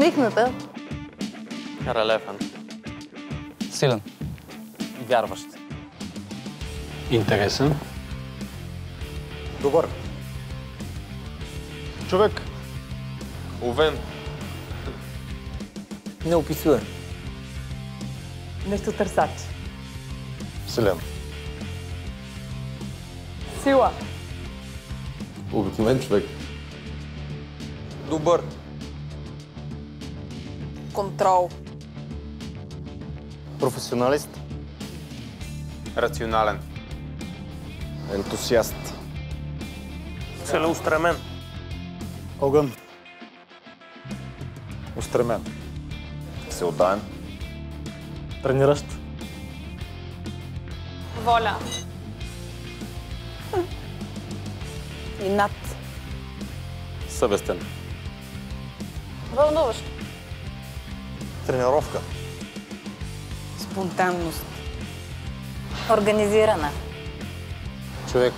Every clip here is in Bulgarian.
Усмихната. Релефен. Силен. Вярващ. Интересен. Добър. Човек. Овен. Неописуем. Нещо търсач. Силен. Сила. Обикновен човек. Добър. Контрол. Професионалист. Рационален. Ентусиаст. Целеустремен. Огън. Устремен. Всеотдаен. Трениращ. Воля. Инат. Съвестен. Вълнуващ. Тренировка. Спонтанност. Организирана. Човек.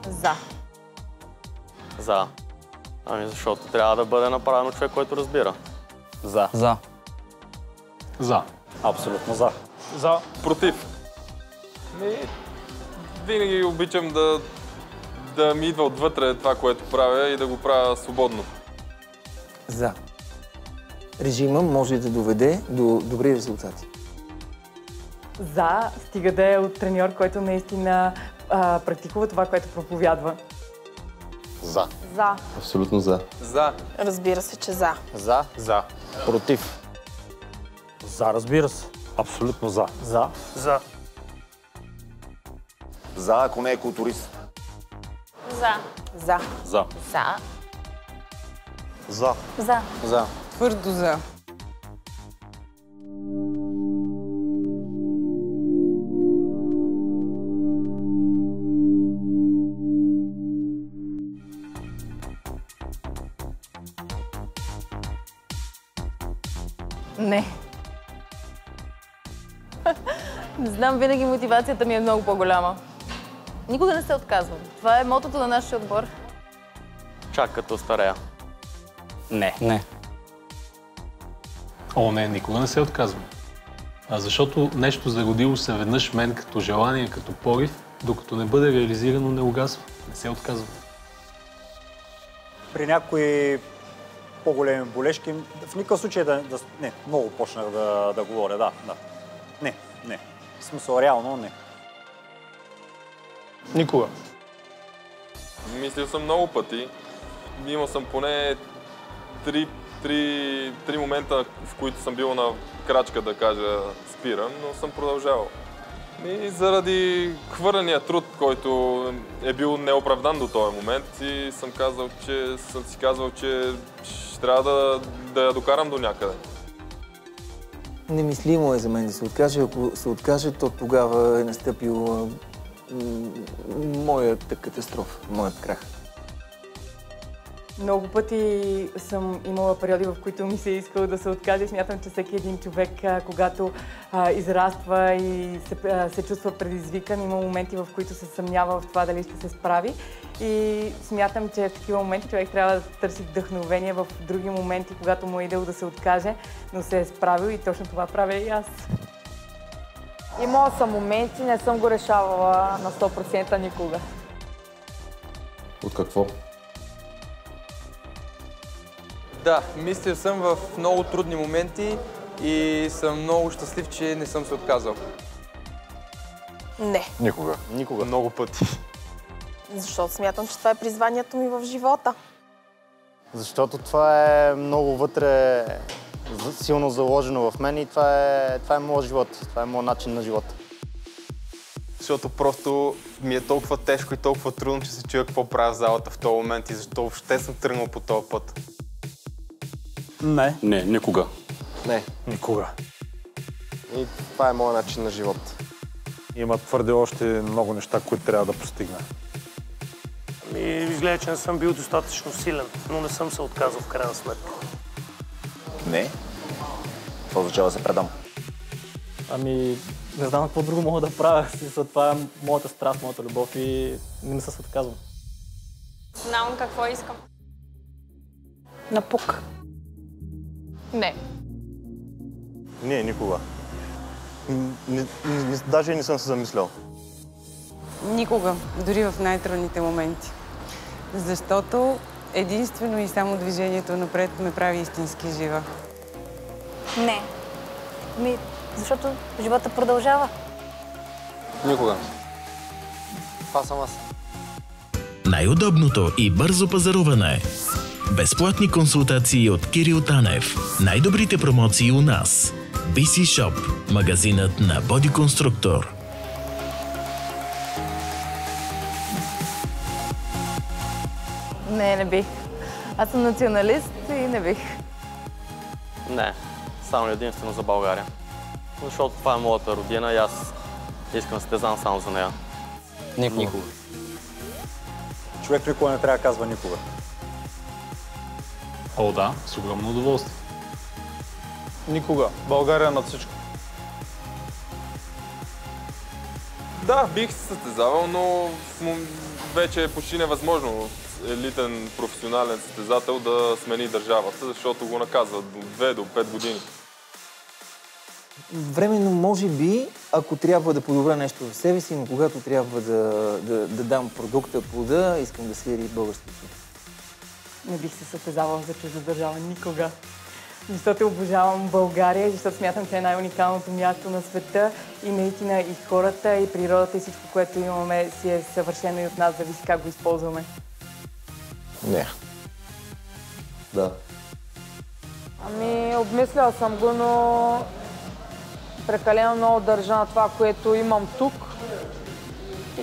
За. За. Ами защото трябва да бъде направено човек, който разбира. За. За. За. Абсолютно за. За. Против. Винаги обичам да ми идва отвътре това, което правя и да го правя свободно. За. Режима може да доведе до добри резултати. За, стига да е от треньор, който наистина практикува това, което проповядва. За. За. Абсолютно за. За. Разбира се, че за. За. За. Против. За, разбира се. Абсолютно за. За. За. За, ако не е културист. За. За. За. За. За. За. За. Твърдо за. Не. Не знам, винаги мотивацията ми е много по-голяма. Никога не се отказвам. Това е мотото на нашия отбор. Чак като старея. Не. Не. О, не, никога не се отказвам. Защото нещо зародило се веднъж в мен като желание, като порив, докато не бъде реализирано, не угасва. Не се отказвам. При някои по-големи болешки, в никакъв случай не, много почнах да говоря, да. Не. В смисъл, реално не. Никога. Мислил съм много пъти. Имал съм поне три момента, в които съм бил на крачка да кажа спирам, но съм продължавал. И заради хвърления труд, който е бил неоправдан до този момент, и съм си казвал, че ще трябва да я докарам до някъде. Немислимо е за мен да се откаже. Ако се откаже, то тогава е настъпил моята катастрофа, моят крах. Много пъти съм имала периоди, в които ми се е искало да се откаже. Смятам, че всеки един човек, когато израства и се чувства предизвикан, има моменти, в които се съмнява в това дали ще се справи. И смятам, че в такива моменти човек трябва да търси вдъхновение в други моменти, когато му е идеало да се откаже, но се е справил и точно това правя и аз. Имала съм моменти, не съм го решавала на 100% никога. От какво? Да, мислил съм в много трудни моменти и съм много щастлив, че не съм се отказал. Не. Никога. Много пъти. Защото смятам, че това е призванието ми в живота. Защото това е много вътре силно заложено в мен и това е моят живот. Това е моят начин на живота. Защото просто ми е толкова тежко и толкова трудно, че се чуя какво правя в залата в този момент и защо въобще съм тръгнал по този път. Не. Не, никога. Не. Никога. И това е моят начин на живот. Има твърде още много неща, които трябва да постигна. Изглежда, че не съм бил достатъчно силен, но не съм се отказал в крайна сметка. Не. Това означава да се предам. не знам какво друго мога да правя. Това е моята страст, моята любов и не се отказвам. Знам какво искам. Напук. Не. Не, никога. Даже не съм се замислял. Никога, дори в най-трудните моменти. Защото единствено и само движението напред ме прави истински жива. Не. Защото живота продължава. Никога. Това съм аз. Най-удобното и бързо пазаруване. Безплатни консултации от Кирил Танев. Най-добрите промоции у нас. BC Shop, магазинът на Body Constructor. Не бих. Аз съм националист и не бих. Не, само единствено за България. Защото това е моята родина и аз искам да състезавам само за нея. Никога. Човек никога не трябва да казва никога. О, да, с огромно удоволствие. Никога. България над всичко. Да, бих се състезавал, но вече е почти невъзможно елитен професионален състезател да смени държавата, защото го наказват до 2 до 5 години. Временно, може би, ако трябва да подобря нещо в себе си, но когато трябва да дам продукта, плода, искам да свири български футбол. Не бих се състезавала за чужда държава никога. Защото обожавам България, защото смятам, че е най-уникалното място на света и наистина и хората, и природата, и всичко, което имаме, си е съвършено и от нас, зависи как го използваме. Не. Да. Обмисляла съм го, но прекалено много държа на това, което имам тук и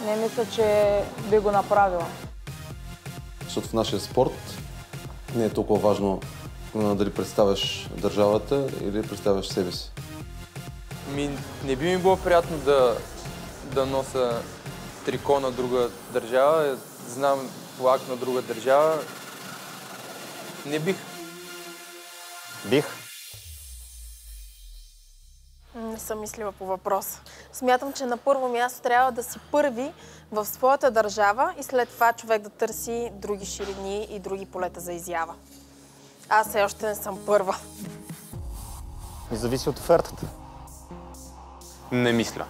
не мисля, че би го направила. Защото в нашия спорт не е толкова важно дали представяш държавата или представяш себе си. Не би ми било приятно да нося трико на друга държава, знам флаг на друга държава. Не бих. Бих. Не съм мислила по въпроса. Смятам, че на първо място трябва да си първи в своята държава и след това човек да търси други ширини и други полета за изява. Аз все още не съм първа. И зависи от офертата. Не мисля.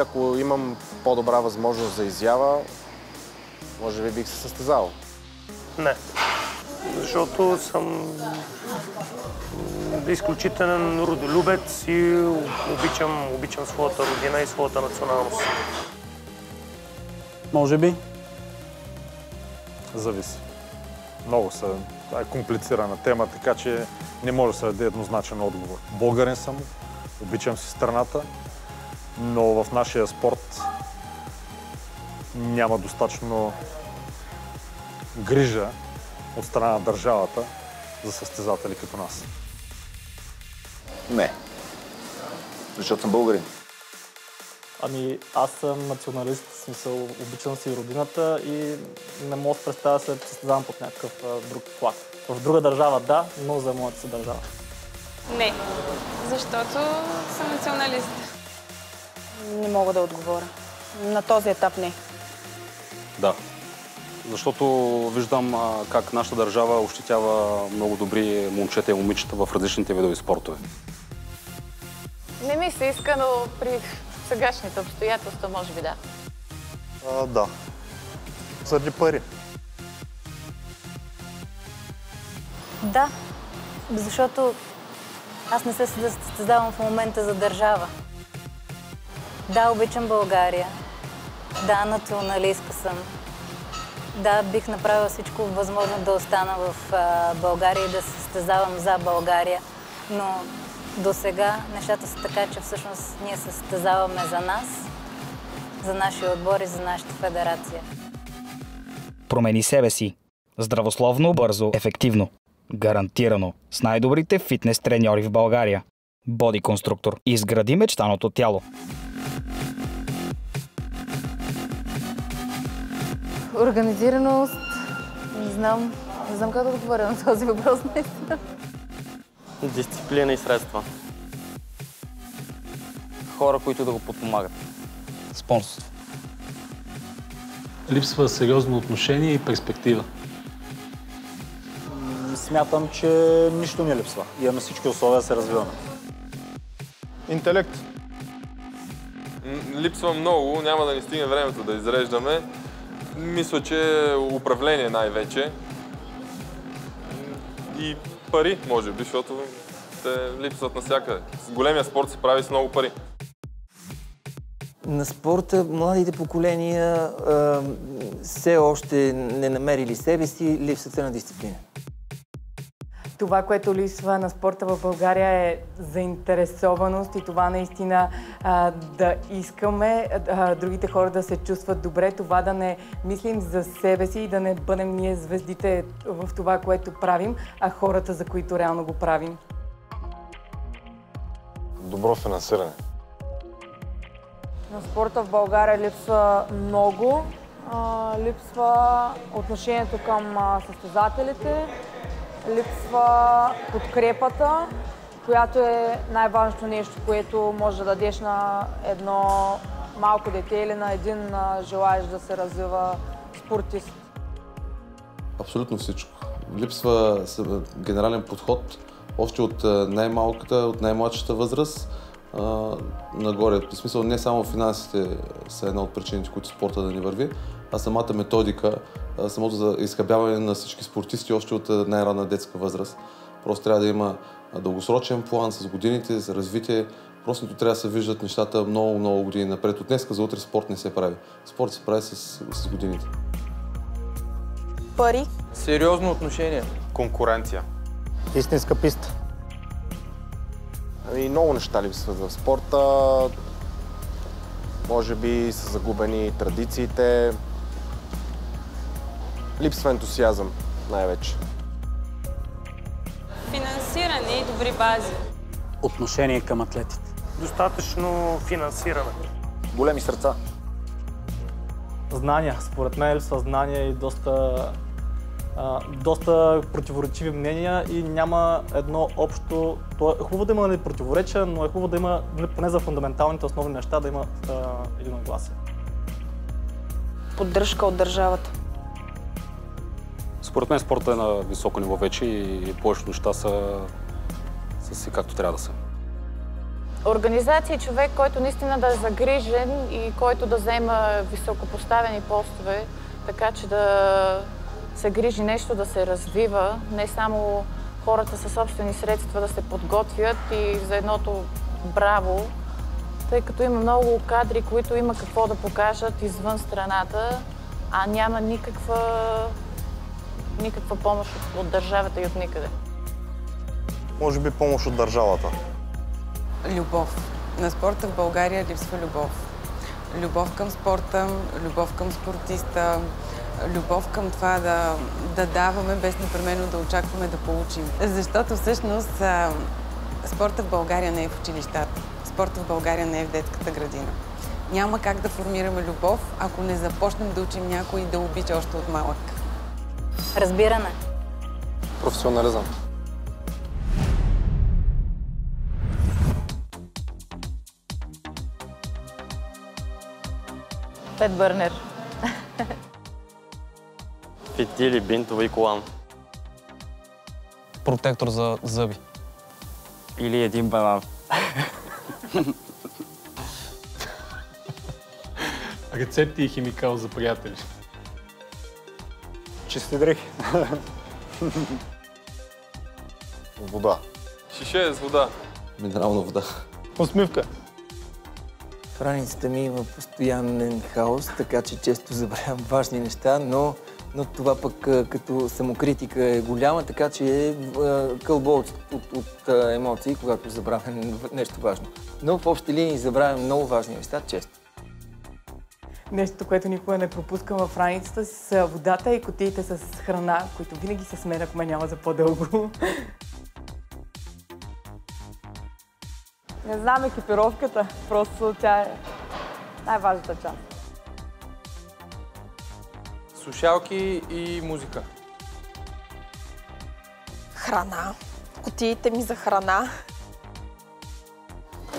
Ако имам по-добра възможност за изява, може би бих се състезавал. Не. Защото съм изключителен родолюбец и обичам своята родина и своята националност. Може би. Зависи. Много са. Това е комплицирана тема, така че не може да се даде еднозначен отговор. Българин съм, обичам си страната, но в нашия спорт няма достатъчно грижа от страна на държавата за състезатели като нас. Не. Защото съм българин. Аз съм националист, в смисъл обичам си родината и не мога да представя да се състезавам под някакъв друг флаг. В друга държава да, но за моята си държава. Не, защото съм националист. Не мога да отговоря. На този етап не. Да. Защото виждам как нашата държава ощетява много добри момчета и момичета в различните видове спортове. Не ми се иска, но при сегашните обстоятелства може би да. Да. Заради пари. Да, защото аз не се състезавам в момента за държава. Да, обичам България. Да, националистка съм. Да, бих направила всичко възможно да остана в България и да се състезавам за България. Но до сега нещата са така, че всъщност ние се състезаваме за нас, за нашия отбор и за нашата федерация. Промени себе си. Здравословно, бързо, ефективно. Гарантирано. С най-добрите фитнес треньори в България. Body Constructor. Изгради мечтаното тяло. Организираност. Не знам как да отговоря на този въпрос наистина. Дисциплина и средства. хора, които да го подпомагат. Спонсорство. Липсва сериозно отношение и перспектива. Смятам, че нищо не липсва. Имаме всички условия да се развиваме. Интелект. Липсва много, няма да ни стигне времето да изреждаме. Мисля, че управление най-вече. И пари, може би, защото те липсват навсякъде. С големия спорт се прави с много пари. На спорта младите поколения все още не намерили себе си, липсата на дисциплина. Това, което липсва на спорта в България е заинтересованост и това наистина да искаме другите хора да се чувстват добре, това да не мислим за себе си и да не бъдем ние звездите в това, което правим, а хората, за които реално го правим. Добро финансиране. На спорта в България липсва много. Липсва отношението към състезателите, липсва подкрепата, която е най-важното нещо, което може да дадеш на едно малко дете или на един желаещ да се развива спортист. Абсолютно всичко. Липсва генерален подход още от най-малката, от най-младшата възраст нагоре. В смисъл не само финансите са една от причините, които спорта да ни върви, а самата методика, самото за изхабяване на всички спортисти още от най-ранна детска възраст. Просто трябва да има дългосрочен план с годините, за развитие. Просто трябва да се виждат нещата много години напред. От днеска за утре спорт не се прави. Спорт се прави с годините. Пари. Сериозно отношение. Конкуренция. Истинска писта. Ами много неща липсват в спорта. Може би са загубени традициите. Липсва ентусиазъм най-вече. Финансиране и добри бази. Отношение към атлетите. Достатъчно финансиране. Големи сърца. Знания. Според мен липсва знания и доста противоречиви мнения и няма едно общо... Е хубаво да има противоречия, но е хубаво да има, поне за фундаменталните основни неща, да има единогласие. Поддръжка от държавата. Според мен спортът е на високо ниво вече и повечето неща са си както трябва да са. Организация е човек, който наистина да е загрижен и който да взема високопоставени постове, така че да се грижи нещо да се развива, не само хората със собствени средства да се подготвят и за едното браво, тъй като има много кадри, които има какво да покажат извън страната, а няма никаква помощ от държавата и от никъде. Може би помощ от държавата. Любов. На спорта в България липсва любов. Любов към спорта, любов към спортиста, любов към това да даваме, без непременно да очакваме да получим. Защото всъщност спорта в България не е в училищата. Спорта в България не е в детската градина. Няма как да формираме любов, ако не започнем да учим някой да обича още от малък. Разбиране. Професионализъм. Пет бърнер. Фитили, бинтове и колан. Протектор за зъби. Или един банан. Рецепти и химикал за приятели. Чисти дрехи. Вода. Шише с вода. Минерална вода. Усмивка. В раницата ми има постоянен хаос, така че често забравям важни неща, но това пък като самокритика е голяма, така че е кълбо от емоции, когато забравям нещо важно. Но в общи линии забравям много важни неща често. Нещо, което никога не пропускам в раницата си, са водата и кутиите с храна, които винаги се смен, ако ме няма за по-дълго. Не знам екипировката, просто тя е най-важната част. Слушалки и музика. Храна. Кутиите ми за храна.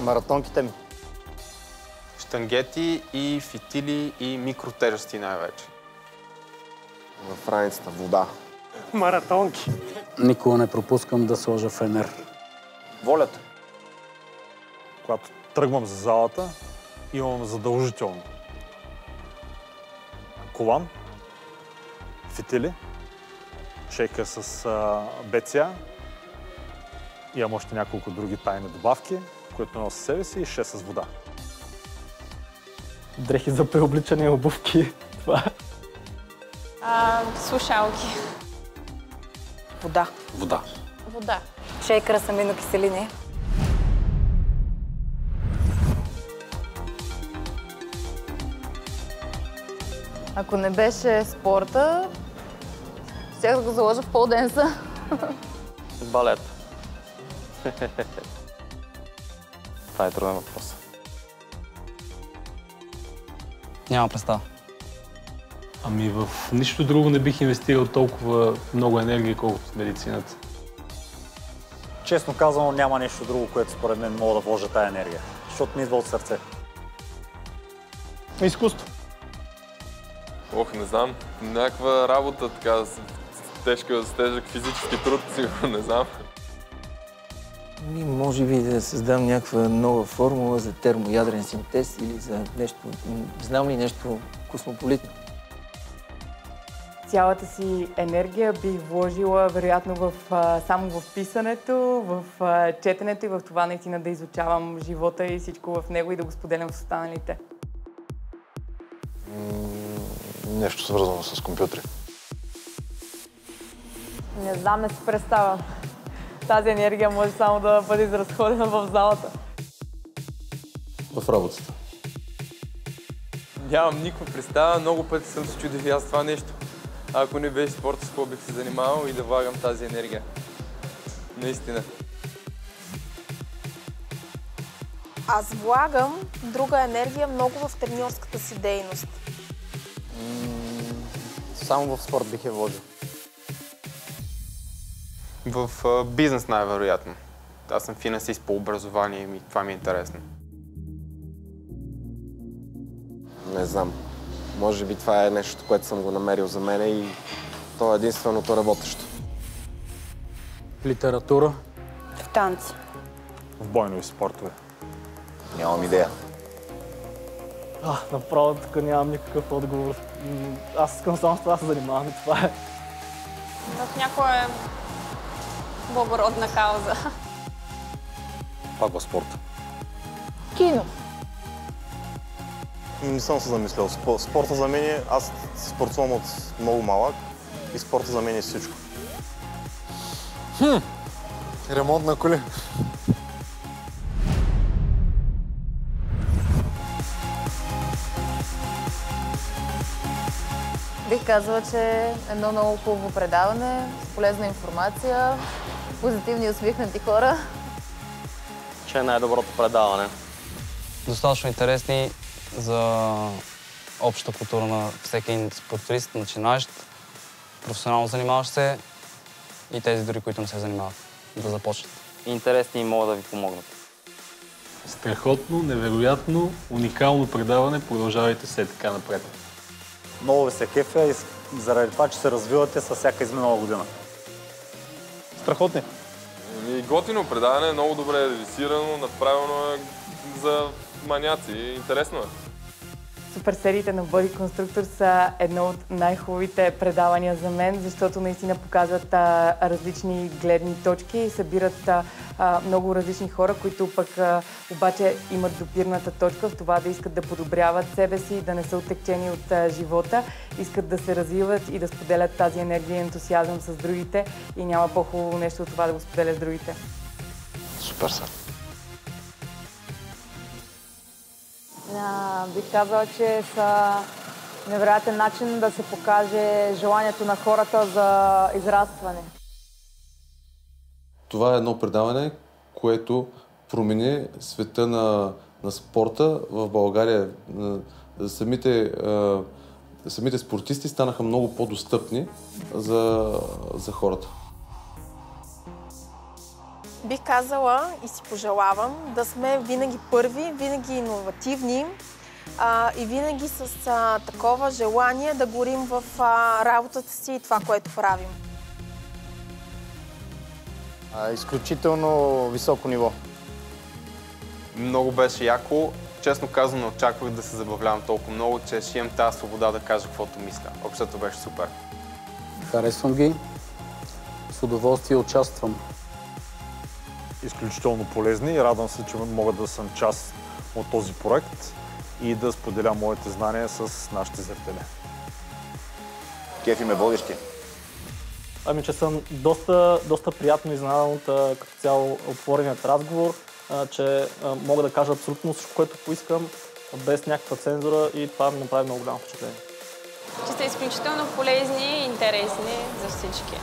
Маратонките ми. Штангети и фитили и микротежести най-вече. В раницата вода. Маратонки. Никога не пропускам да сложа фенер. Волята. Когато тръгвам за залата, имам задължително колан, фитили, шейка с БЦА, имам още няколко други тайни добавки, които нося със себе си и 6 с вода. Дрехи за преобличане и обувки. Това. Слушалки. Вода. Вода. Вода. Шейкър с аминокиселини. Ако не беше спорта, щях да го заложа в полденса. Балет. Това е труден въпрос. Няма представа. Ами в нищо друго не бих инвестирал толкова много енергия, колкото в медицината. Честно казано, няма нещо друго, което според мен мога да вложа тая енергия, защото ми идва от сърце. Изкуство. Ох, не знам. Някаква работа така с тежък физически труд, сигурно не знам. Може би да създам някаква нова формула за термоядрен синтез или за нещо, знам ли нещо космополитно. Цялата си енергия бих вложила вероятно само в писането, в четенето и в това наистина да изучавам живота и всичко в него и да го споделям с останалите. Нещо свързано с компютри. Не знам, не си представям. Тази енергия може само да бъде изразходена в залата. В работата. Нямам никаква представа, много пъти съм се чудил и аз това нещо. Ако не беше спорта, с какво бих се занимавал и да влагам тази енергия. Наистина. Аз влагам друга енергия много в треньорската си дейност. Само в спорт бих я вложил. В бизнес най-вероятно. Аз съм финансист по образование и това ми е интересно. Не знам. Може би това е нещо, което съм го намерил за мене и то е единственото работещо. Литература. В танци. В бойнови спортове. Нямам идея. Направо тук нямам никакъв отговор. Аз искам само с това да се занимавам и това е. В някоя благородна кауза. Пак в спорта. Кино. Не съм се замислял. Спорта за мен е... Аз спортувам от много малък и спорта за мен е всичко. Ремонт на коли. Бих казала, че е едно много хубаво предаване, с полезна информация, позитивни и усмихнати хора. Че е най-доброто предаване. Достатъчно интересни за общата култура на всеки един спортист, начинаещ, професионално занимаващ се и тези дори, които не се занимават, да започнат. Интересни и могат да ви помогнат. Страхотно, невероятно, уникално предаване. Продължавайте се така напред. Много ви се кефя и заради това, че се развивате с всяка изминала година. Страхотни. Готино предаване, много добре режисирано, направено е за маняци. Интересно е. Супер сериите на Body Constructor са едно от най-хубавите предавания за мен, защото наистина показват различни гледни точки и събират много различни хора, които пък обаче имат допирната точка в това да искат да подобряват себе си, да не са оттекчени от живота, искат да се развиват и да споделят тази енергия и ентусиазъм с другите и няма по-хубаво нещо от това да го споделят с другите. Супер са. Бих казала, че са невероятен начин да се покаже желанието на хората за израстване. Това е едно предаване, което промени света на спорта в България. Самите спортисти станаха много по-достъпни за хората. Бих казала и си пожелавам да сме винаги първи, винаги иновативни и винаги с такова желание да горим в работата си и това, което правим. Изключително високо ниво. Много беше яко. Честно казано, не очаквах да се забавлявам толкова много, че ще имам тази свобода да кажа каквото мисля. Общото беше супер. Харесвам ги. С удоволствие участвам. Изключително полезни и радвам се, че мога да съм част от този проект и да споделя моите знания с нашите зрители. Кефи ме водещи. Ами, че съм доста приятно изненадан от като цяло отвореният разговор, че мога да кажа абсолютно всичко, което поискам, без някаква цензура и това ми направи много голямо впечатление. Че сте изключително полезни и интересни за всички.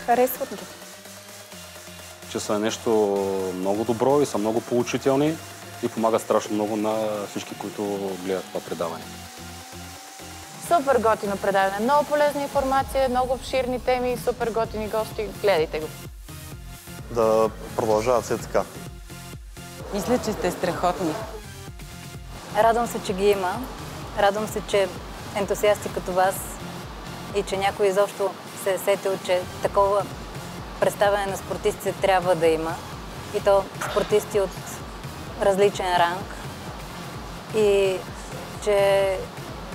Харесват ги. Че са нещо много добро и са много поучителни и помагат страшно много на всички, които гледат това предаване. Супер готино предаване, много полезна информация, много обширни теми, супер готини гости. Гледайте го. Да продължават все така. Мисля, че сте страхотни. Радвам се, че ги има. Радвам се, че ентусиасти като вас и че някой изобщо се е сетил, че такова представяне на спортистите трябва да има. И то спортисти от различен ранг. И че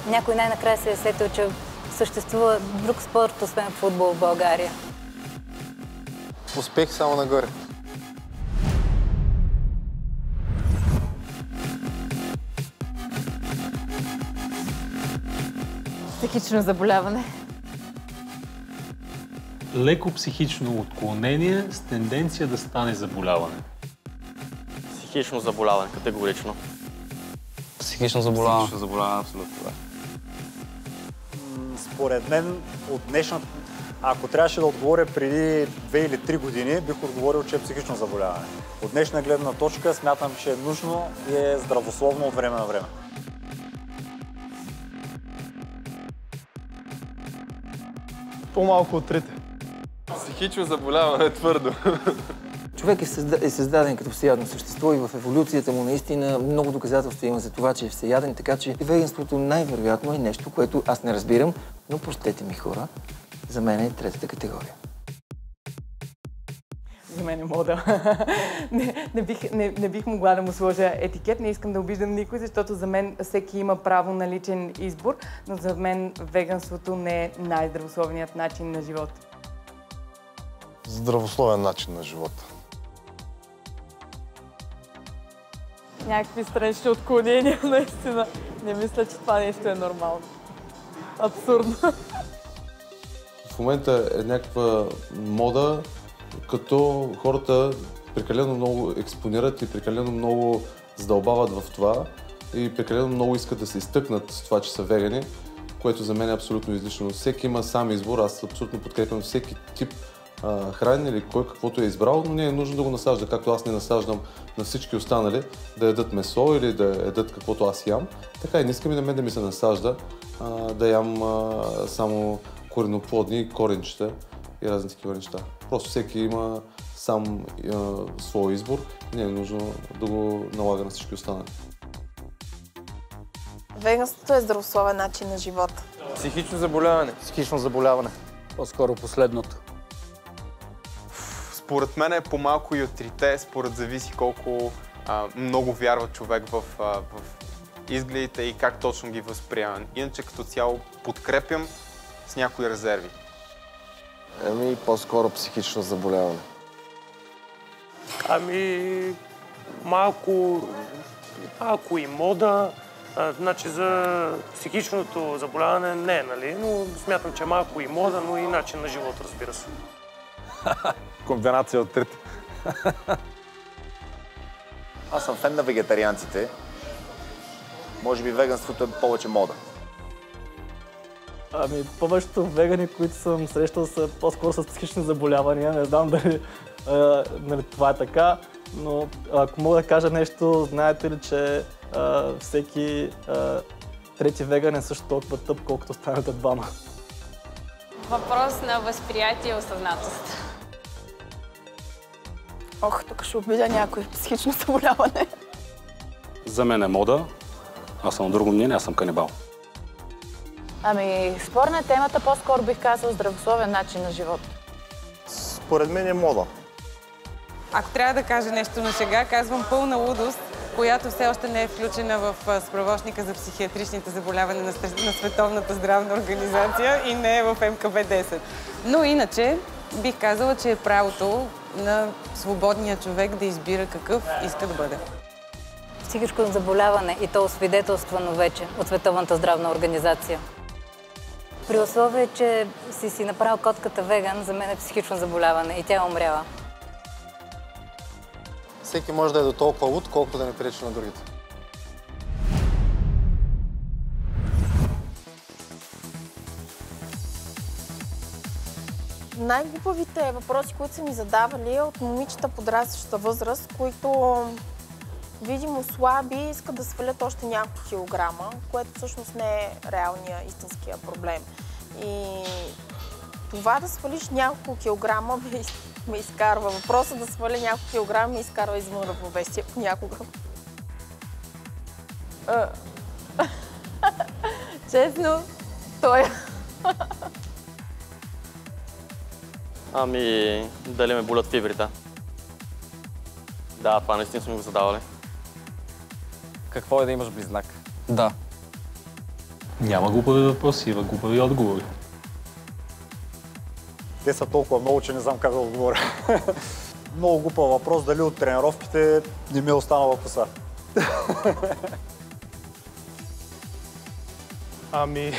някой най-накрая се е сетил, че съществува друг спорт, освен футбол в България. Успех само нагоре. Психично заболяване. Леко психично отклонение с тенденция да стане заболяване. Психично заболяване, категорично. Психично заболяване. Психично заболяване, абсолютно, да. Според мен, от днешната... Ако трябваше да отговоря преди 2 или 3 години, бих отговорил, че е психично заболяване. От днешна гледна точка смятам, че е нужно и е здравословно от време на време. По-малко от трите. Психично заболяване е твърдо. Човек е създаден като всеядно същество и в еволюцията му наистина много доказателства има за това, че е всеяден, така че веганството най-вероятно е нещо, което аз не разбирам, но простете ми хора, за мен е третата категория. За мен е мода. Не бих могла да му сложа етикет, не искам да обиждам никой, защото за мен всеки има право на личен избор, но за мен веганството не е най-здравословният начин на живот. Здравословен начин на живота. Някакви странични отклонения, наистина. Не мисля, че това нещо е нормално. Абсурдно. В момента е някаква мода, като хората прекалено много експонират и прекалено много задълбават в това и прекалено много искат да се изтъкнат с това, че са вегани, което за мен е абсолютно излишно. Всеки има сам избор, аз абсолютно подкрепям всеки тип хранене или кой каквото е избрал, но не е нужно да го насажда, както аз не насаждам на всички останали да ядат месо или да ядат каквото аз ям. Така и не искам и на мен да ми се насажда да ям само кореноплодни, коренчета и разни такива неща. Просто всеки има сам своя избор и не е нужно да го налага на всички останали. Веганството е здравословен начин на живота. Психично заболяване. Психично заболяване. По-скоро последното. Според мен е по-малко и от трите, според зависи колко много вярва човек в изгледите и как точно ги възприема. Иначе като цяло подкрепям с някои резерви. Ами по-скоро психично заболяване. Ами малко и мода. Значи за психичното заболяване не, нали? Но смятам, че малко и мода, но и начин на живот, разбира се. Комбинация от трите. Аз съм фен на вегетарианците. Може би веганството е повече мода. Ами, повечето вегани, които съм срещал, са по-скоро с психични заболявания. Не знам дали това е така, но ако мога да кажа нещо, знаете ли, че всеки трети веган е също толкова тъп, колкото останалите двама. Въпрос на възприятие и осъзнатост. Ох, тук ще обидя някой. Психично заболяване. За мен е мода. Аз съм на друго мнение, аз съм канибал. Ами, спорна е темата, по-скоро бих казал здравословен начин на живот. Според мен е мода. Ако трябва да кажа нещо на шега, казвам пълна лудост, която все още не е включена в справочника за психиатричните заболявания на Световната здравна организация и не е в МКБ-10. Но иначе бих казала, че е правото на свободния човек да избира какъв иска да бъде. Психическо заболяване и то освидетелствано вече от Световната здравна организация. При условие, че си направил котката веган, за мен е психично заболяване и тя е умряла. Всеки може да е до толкова луд, колкото да не пречи на другите. Най-глупавите въпроси, които са ми задавали от момичета подрастваща възраст, които видимо слаби искат да свалят още няколко килограма, което всъщност не е реалния, истинския проблем. И това да свалиш няколко килограма ме изкарва. Въпросът да сваля няколко килограма ме изкарва извън равновесие понякога. Честно, той Ами, дали ме болят фибрите? Да, това наистина сме го задавали. Какво е да имаш близнак? Да. Няма глупави въпроси, има глупави отговори. Те са толкова много, че не знам как да отговоря. Много глупав въпрос, дали от тренировките не ми е останала коса. Ами,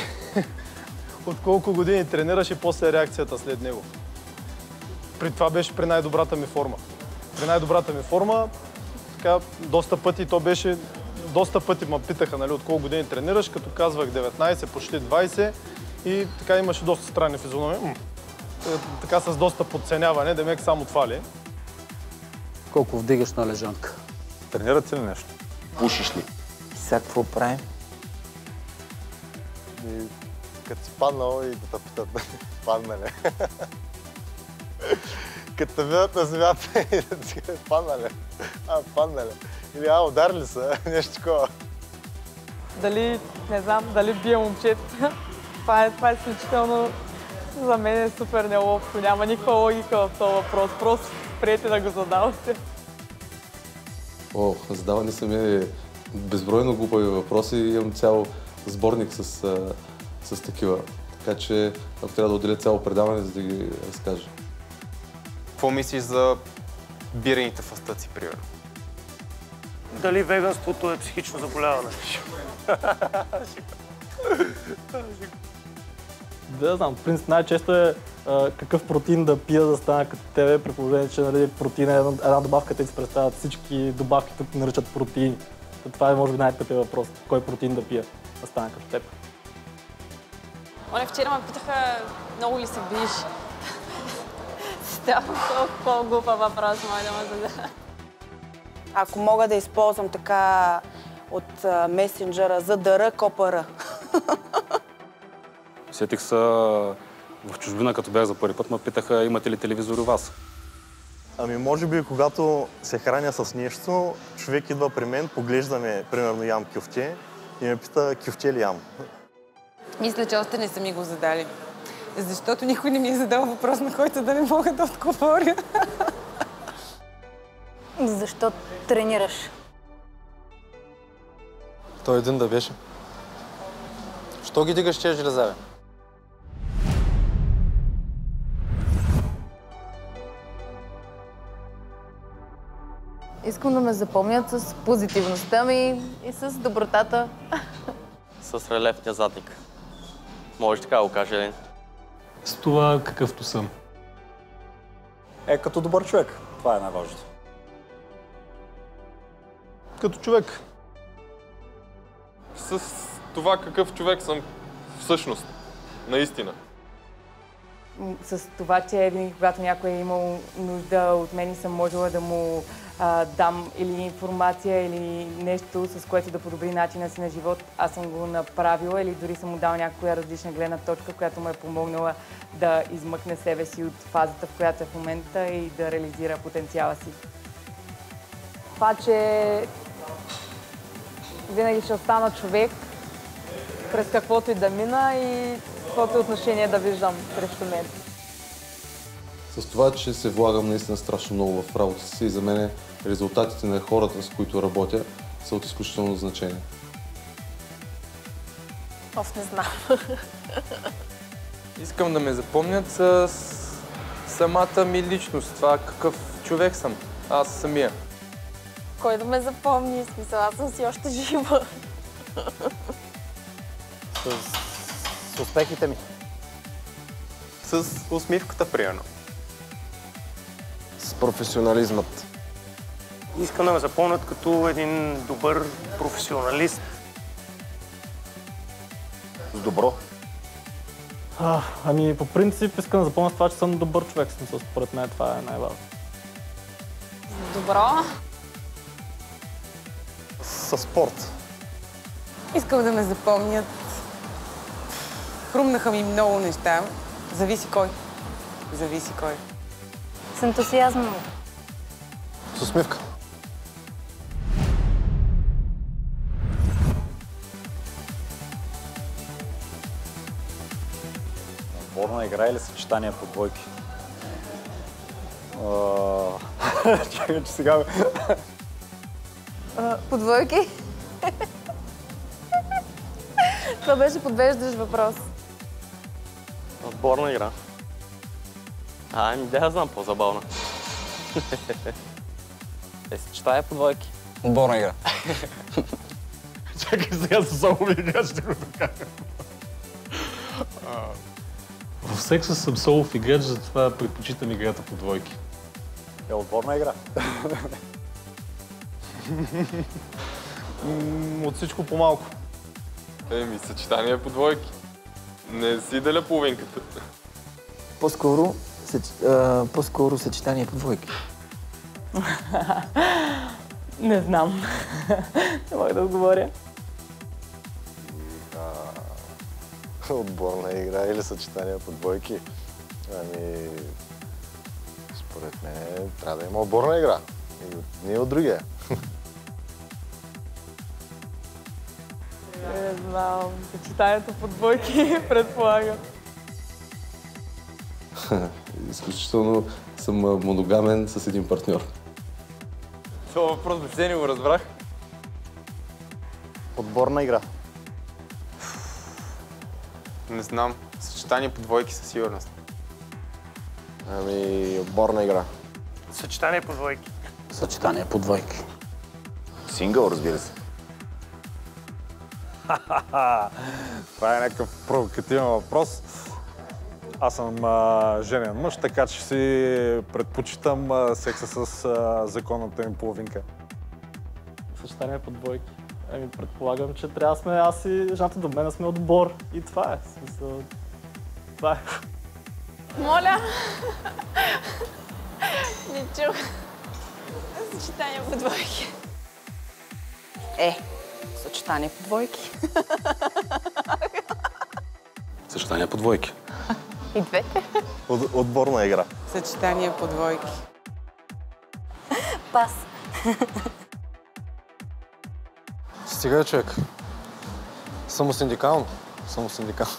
от колко години тренираш и после реакцията след него? При това беше при най-добрата ми форма. При най-добрата ми форма, така, доста пъти ме питаха, нали, от колко години тренираш, като казвах 19, почти 20 и така имаше доста странни физиономии. Така с доста подценяване, демек само това ли? Колко вдигаш на лежанка? Тренирате ли нещо? Пушиш ли? Сега какво правим? Като си паднал и да те питат, паднале. Като те видят на земята и да ти кажат, паднале. Паднале. Или ударили са, нещо такова. Дали, не знам, дали бия момчета. Това е изключително, за мен е супер неловко. Няма никаква логика в този въпрос. Просто приете да го задавате. Задавани са ми безбройно глупави въпроси и имам цял сборник с такива. Така че, ако трябва да отделя цяло предаване, за да ги разкажа. Какво мислиш за бирените фастъци, примерно? Дали веганството е психично заболяване? Да, знам. В принцип най-често е какъв протеин да пия да стана като тебе, при положение, че нали, протеин е една добавка, те си представят всички добавки, тук наричат протеини. Това е може би най-тъпия въпрос. Кой протеин да пия да стана като теб? Оле, вчера ме питаха, много ли се биеш? Ставам толкова глупа въпрос, може да ме зададе. Ако мога да използвам така от месенджера за ДР, КОПР. Сетих се в чужбина, като бях за първи път, ме питаха, имате ли телевизор у вас? Ами може би, когато се храня с нещо, човек идва при мен, поглеждаме, примерно ям кюфте и ме пита, кюфте ли ям? Мисля, че още не са ми го задали. Защото никой не ми е задал въпрос, на който да не мога да отговоря. Защо тренираш? Той един да беше. Що ги дигаш тези железа, бе? Искам да ме запомнят с позитивността ми и с добротата. С релефния задник. Може така да го каже един. С това какъвто съм. Като добър човек. Това е най-важното. Като човек. С това какъв човек съм всъщност. Наистина. С това, че винаги, когато някой е имал нужда от мен и съм можела да му дам или информация, или нещо, с което да подобри начина си на живот, аз съм го направила или дори съм му дала някоя различна гледна точка, която му е помогнала да измъкне себе си от фазата, в която е в момента и да реализира потенциала си. Това, че Винаги ще остана човек, през каквото и да мина и каквото отношение да виждам срещу мен. С това, че се влагам наистина страшно много в работата си и за мен резултатите на хората, с които работя, са от изключително значение. Не знам. Искам да ме запомнят с самата ми личност, това какъв човек съм, аз самия. Кой да ме запомни? Смисъл, аз съм си още жива. С успехите ми. С усмивката, примерно. С професионализмът. Искам да ме запомнят като един добър професионалист. С добро. Ами по принцип искам да запомня това, че съм добър човек. Според мен това е най-важно. Добро. Със спорт. Искам да ме запомнят. Хрумнаха ми много неща. Зависи кой. Зависи кой. С ентусиазъм. С усмивка. Отборна игра или съчетание по двойки? Чакай, че сега... По двойки? Това беше подвеждащ въпрос. Отборна игра. Ами да я знам по-забавна. Съчетание по двойки. Отборна игра. Чакай сега с много игра ще го докажа. В секса съм солов играч, затова предпочитам играта по двойки. Отборна игра. От всичко по-малко. Съчетание по двойки. Не си деля половинката. По-скоро съчетание по двойки. Не знам. Не мога да отговоря. Отборна игра или съчетание по двойки? Ами, според мен трябва да има отборна игра. И от ние от другия. Не знам. Съчетанието по двойки предполагам. Изключително съм моногамен с един партньор. Това въпрос въобще не го разбрах. Отборна игра. Не знам. Съчетание по двойки със сигурност. Ами, отборна игра. Съчетание по двойки. Съчетание по двойки. Сингъл, разбира се. Това е някакъв провокативен въпрос. Аз съм женен мъж, така че си предпочитам секса с законната ми половинка. Съчетание по двойки. Ами предполагам, че трябва да сме аз и жената до мен сме отбор. И това е. Смисъл... Това е. Моля! Не чух. Съчетание по двойки. Съчетание по двойки. Съчетание по двойки. И двете. Отборна игра. Съчетание по двойки. Пас. Стига, човек. Самосиндикално. Самосиндикално.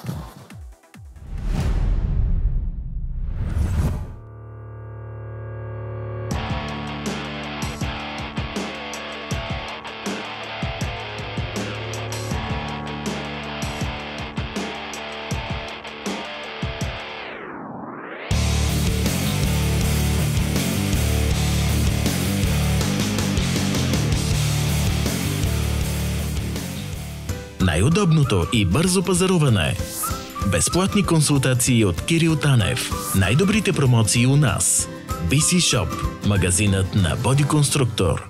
Най-удобното и бързо пазаруване. Безплатни консултации от Кирил Танев. Най-добрите промоции у нас. BC Shop, магазинът на Боди Конструктор.